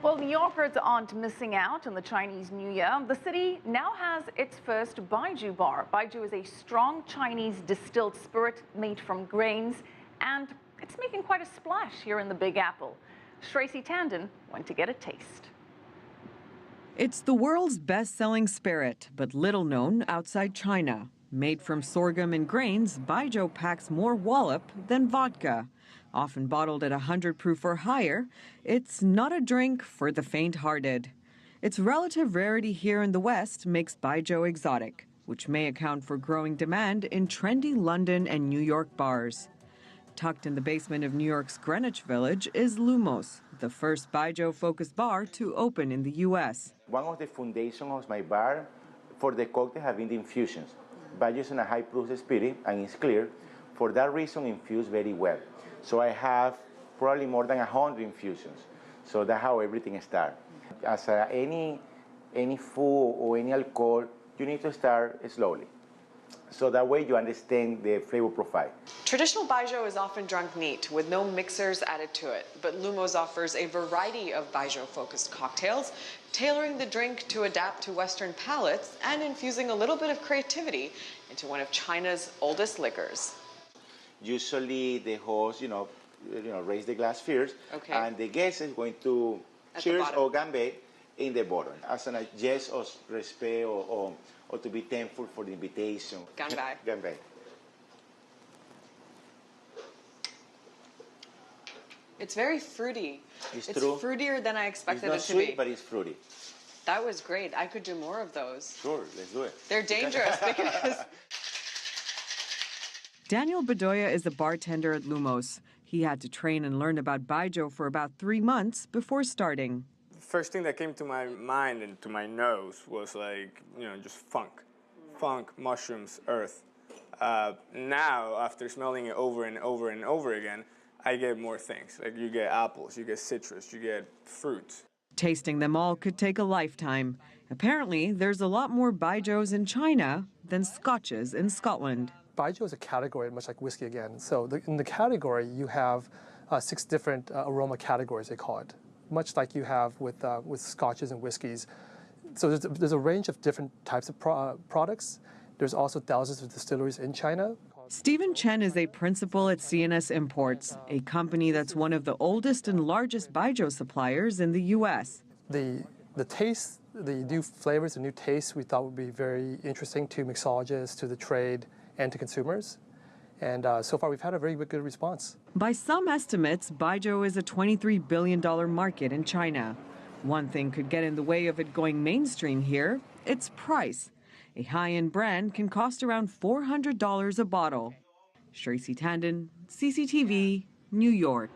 Well, New Yorkers aren't missing out on the Chinese New Year. The city now has its first Baijiu bar. Baijiu is a strong Chinese distilled spirit made from grains, and it's making quite a splash here in the Big Apple. Tracy Tandon went to get a taste. It's the world's best-selling spirit, but little known outside China. Made from sorghum and grains, Baijiu packs more wallop than vodka. Often bottled at 100 proof or higher, it's not a drink for the faint-hearted. Its relative rarity here in the West makes Baijiu exotic, which may account for growing demand in trendy London and New York bars. Tucked in the basement of New York's Greenwich Village is Lumos, the first Baijiu-focused bar to open in the U.S. One of the foundations of my bar for the cocktail have been the infusions. Baijiu is a high-proof spirit and it's clear. For that reason, infused very well. So I have probably more than 100 infusions. So that's how everything starts. As any food or any alcohol, you need to start slowly. So that way you understand the flavor profile. Traditional Baijiu is often drunk neat, with no mixers added to it. But Lumos offers a variety of Baijiu-focused cocktails, tailoring the drink to adapt to Western palates and infusing a little bit of creativity into one of China's oldest liquors. Usually the host, raise the glass first, okay, and the guest is going to cheers or gambe in the bottom as a gesture of respect or to be thankful for the invitation. Ganbei. Ganbei. It's very fruity. It's true. Fruitier than I expected it to be. It's not sweet, but it's fruity. That was great. I could do more of those. Sure, let's do it. They're dangerous because... Daniel Bedoya is a bartender at Lumos. He had to train and learn about Baijiu for about 3 months before starting. First thing that came to my mind and to my nose was just funk. Funk, mushrooms, earth. Now, after smelling it over and over and over again, I get more things. Like you get apples, you get citrus, you get fruits. Tasting them all could take a lifetime. Apparently, there's a lot more Baijius in China than scotches in Scotland. Baijiu is a category, much like whiskey again. So in the category, you have 6 different aroma categories, they call it, much like you have with scotches and whiskeys. So there's a range of different types of products. There's also thousands of distilleries in China. Stephen Chen is a principal at CNS Imports, a company that's one of the oldest and largest Baijiu suppliers in the U.S. The taste, the new flavors, the new tastes we thought would be very interesting to mixologists, to the trade, and to consumers. And so far, we've had a very good response. By some estimates, Baijiu is a $23 billion market in China. One thing could get in the way of it going mainstream here, its price. A high-end brand can cost around $400 a bottle. Tracy Tandon, CCTV, New York.